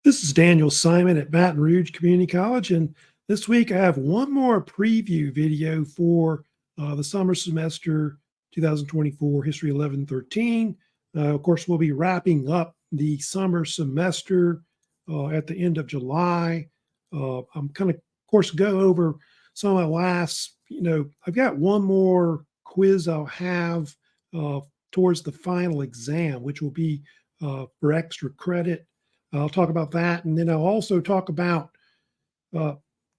This is Daniel Simon at Baton Rouge Community College, and this week I have one more preview video for the summer semester 2024 History 1113. Of course, we'll be wrapping up the summer semester at the end of July. I'm kind of course, go over some of my last, I've got one more quiz I'll have towards the final exam, which will be for extra credit. I'll talk about that, and then I'll also talk about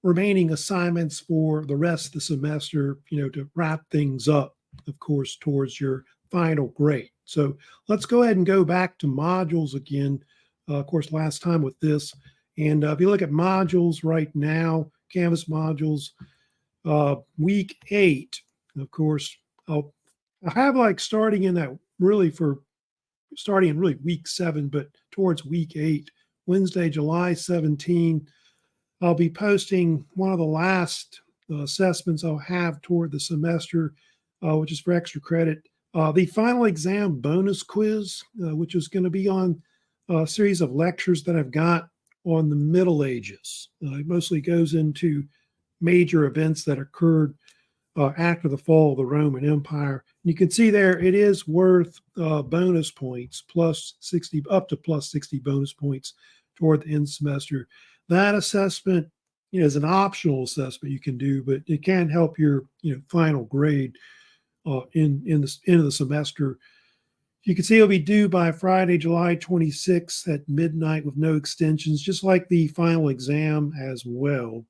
remaining assignments for the rest of the semester, to wrap things up, of course, towards your final grade. So let's go ahead and go back to modules again, of course, last time with this. And if you look at modules right now, Canvas modules, week 8, of course, I have like starting in week 7, but towards week 8, Wednesday, July 17, I'll be posting one of the last assessments I'll have toward the semester, which is for extra credit. The final exam bonus quiz, which is going to be on a series of lectures that I've got on the Middle Ages. It mostly goes into major events that occurred after the fall of the Roman Empire. And you can see there it is worth bonus points, up to plus 60 bonus points toward the end semester. That assessment is an optional assessment you can do, but it can help your final grade in the end of the semester. You can see it'll be due by Friday, July 26th at midnight with no extensions, just like the final exam as well.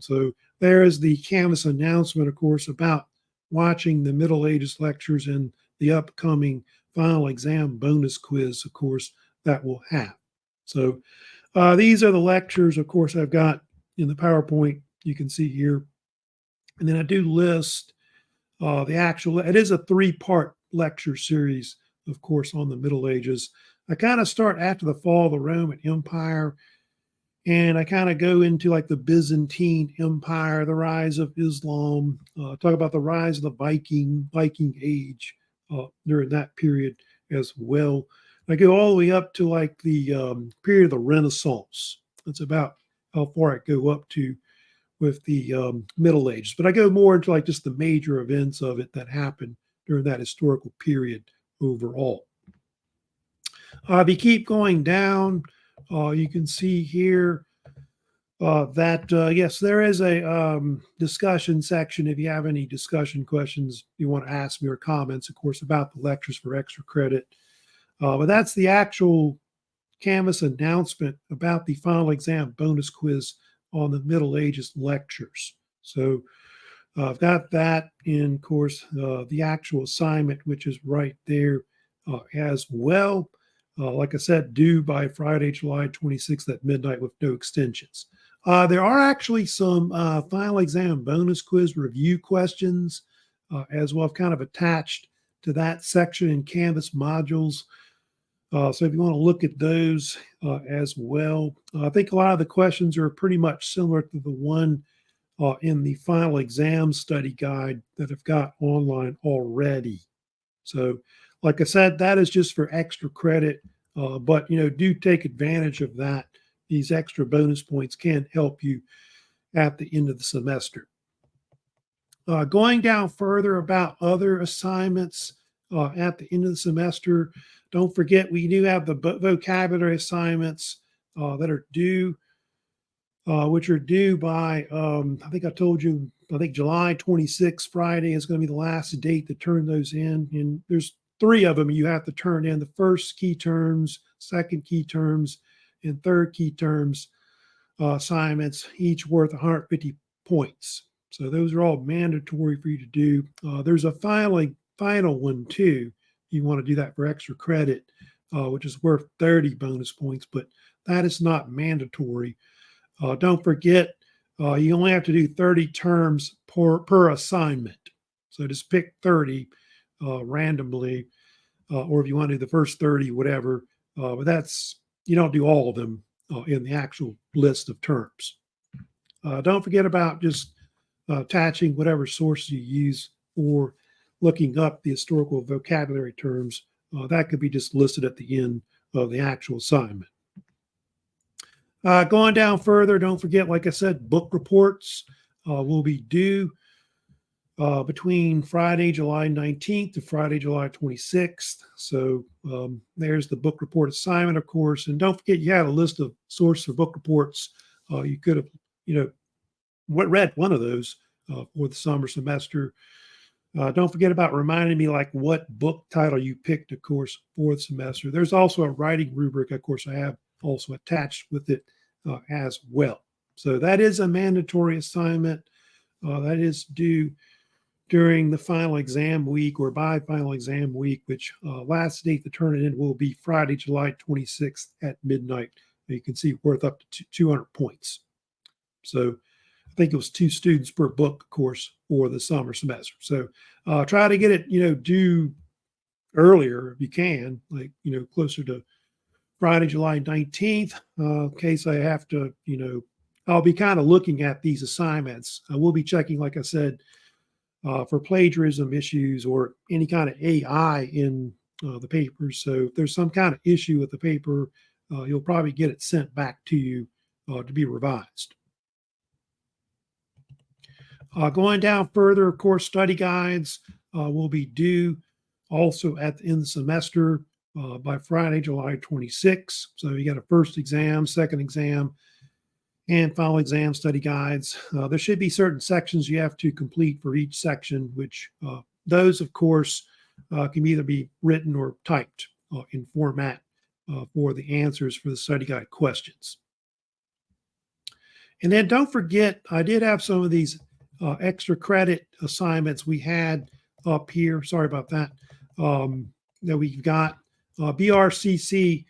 So there is the Canvas announcement, of course, about watching the Middle Ages lectures and the upcoming final exam bonus quiz, of course, that we'll have. So these are the lectures, of course, I've got in the PowerPoint you can see here. And then I do list it is a 3-part lecture series, of course, on the Middle Ages. I kind of start after the fall of the Roman Empire, and I kind of go into like the Byzantine Empire, the rise of Islam, talk about the rise of the Viking Age during that period as well. I go all the way up to like the period of the Renaissance. That's about how far I go up to with the Middle Ages. But I go more into like just the major events of it that happened during that historical period overall. If you keep going down, you can see here that, yes, there is a discussion section. If you have any discussion questions you want to ask me or comments, of course, about the lectures for extra credit. But that's the actual Canvas announcement about the final exam bonus quiz on the Middle Ages lectures. So I've got that in, of course, the actual assignment, which is right there as well. Like I said, due by Friday, July 26th at midnight with no extensions. There are actually some final exam bonus quiz review questions as well. I've kind of attached to that section in Canvas modules. So if you want to look at those as well, I think a lot of the questions are pretty much similar to the one in the final exam study guide that I've got online already. So like I said, that is just for extra credit, but do take advantage of that. These extra bonus points can help you at the end of the semester. Going down further about other assignments at the end of the semester, don't forget we do have the vocabulary assignments that are due, which are due by, I think I told you, I think July 26th, Friday is going to be the last date to turn those in. And there's 3 of them you have to turn in: the first key terms, second key terms, and third key terms assignments, each worth 150 points. So those are all mandatory for you to do. There's a final one too. You want to do that for extra credit, which is worth 30 bonus points, but that is not mandatory. Don't forget, you only have to do 30 terms per assignment. So just pick 30 randomly, or if you want to do the first 30, whatever. But you don't do all of them in the actual list of terms. Don't forget about just attaching whatever sources you use or looking up the historical vocabulary terms. That could be just listed at the end of the actual assignment. Going down further, don't forget, like I said, book reports will be due between Friday, July 19th to Friday, July 26th. So there's the book report assignment, of course. And don't forget, you had a list of sources for book reports. You could have, read one of those for the summer semester. Don't forget about reminding me like what book title you picked, of course, for the semester. There's also a writing rubric, of course, I have also attached with it as well. So that is a mandatory assignment that is due during the final exam week or by final exam week, which last date to turn it in will be Friday, July 26th at midnight. You can see worth up to 200 points. So I think it was 2 students per book, of course, for the summer semester. So try to get it, due earlier if you can, like, closer to Friday, July 19th, in case I have to, I'll be kind of looking at these assignments. I will be checking, like I said, for plagiarism issues or any kind of AI in the papers. So if there's some kind of issue with the paper, you'll probably get it sent back to you to be revised. Going down further, of course, study guides will be due also at the end of the semester by Friday, July 26th. So you got a first exam, second exam, and final exam study guides. There should be certain sections you have to complete for each section, which those, of course, can either be written or typed in format for the answers for the study guide questions. And then don't forget, I did have some of these extra credit assignments we had up here. Sorry about that. That we've got BRCC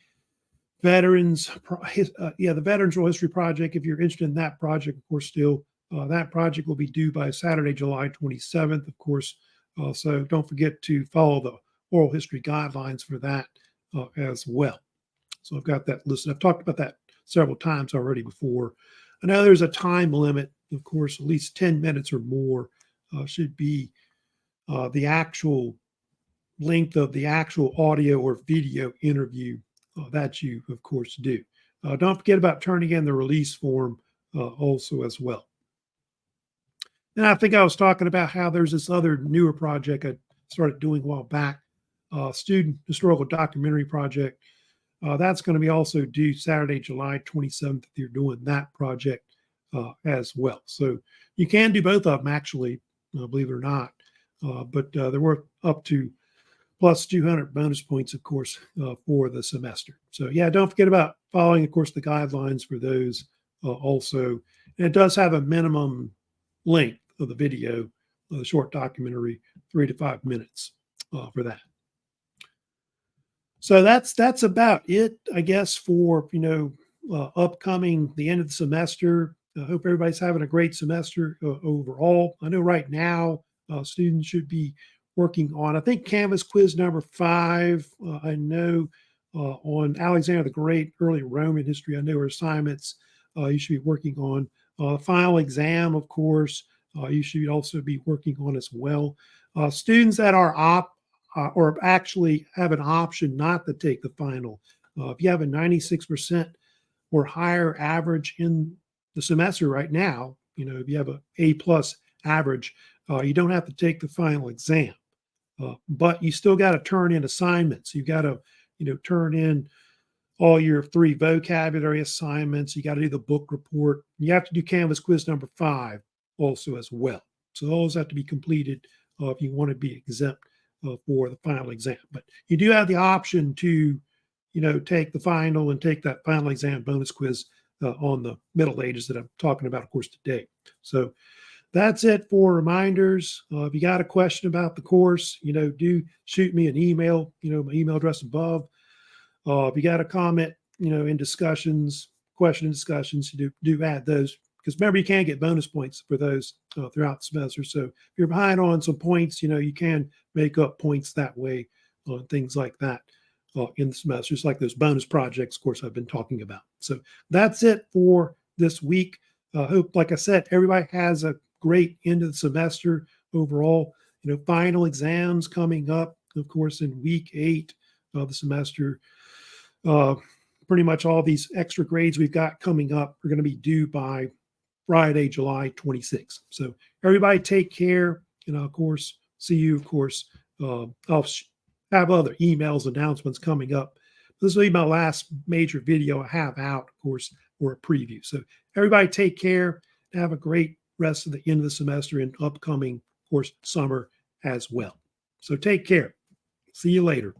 Veterans, the Veterans Oral History Project. If you're interested in that project, of course, still that project will be due by Saturday, July 27th, of course. So don't forget to follow the oral history guidelines for that as well. So I've got that listed. I've talked about that several times already before. I know there's a time limit, of course, at least 10 minutes or more should be the actual length of the actual audio or video interview that you, of course, do. Don't forget about turning in the release form also as well. And I think I was talking about how there's this other newer project I started doing a while back, student historical documentary project. That's going to be also due Saturday, July 27th if you're doing that project as well. So you can do both of them, actually, believe it or not. But they're worth up to plus 200 bonus points, of course, for the semester. So yeah, don't forget about following, of course, the guidelines for those also. And it does have a minimum length of the video, the short documentary, 3 to 5 minutes for that. So that's about it, I guess, for upcoming the end of the semester. I hope everybody's having a great semester overall. I know right now students should be working on, I think, Canvas quiz number 5. I know on Alexander the Great, early Roman history, I know are assignments you should be working on. The final exam, of course, you should also be working on as well. Students that are or actually have an option not to take the final. If you have a 96% or higher average in the semester right now, if you have an A+ average, you don't have to take the final exam. But you still got to turn in assignments. You got to, turn in all your 3 vocabulary assignments. You got to do the book report. You have to do Canvas quiz number 5 also as well. So those have to be completed if you want to be exempt for the final exam. But you do have the option to, take the final and take that final exam bonus quiz on the Middle Ages that I'm talking about, of course, today. So that's it for reminders. If you got a question about the course, do shoot me an email, my email address above. If you got a comment, in discussions, question discussions, do add those. Because remember, you can get bonus points for those throughout the semester. So if you're behind on some points, you can make up points that way on things like that in the semester. Just like those bonus projects, of course, I've been talking about. So that's it for this week. Hope, like I said, everybody has a great end of the semester overall. Final exams coming up, of course, in week 8 of the semester. pretty much all these extra grades we've got coming up are going to be due by Friday, July 26th. So everybody take care. And of course, see you, of course. I'll have other emails, announcements coming up. This will be my last major video I have out, of course, or a preview. So everybody take care. Have a great rest of the end of the semester and upcoming, of course, summer as well. So take care. See you later.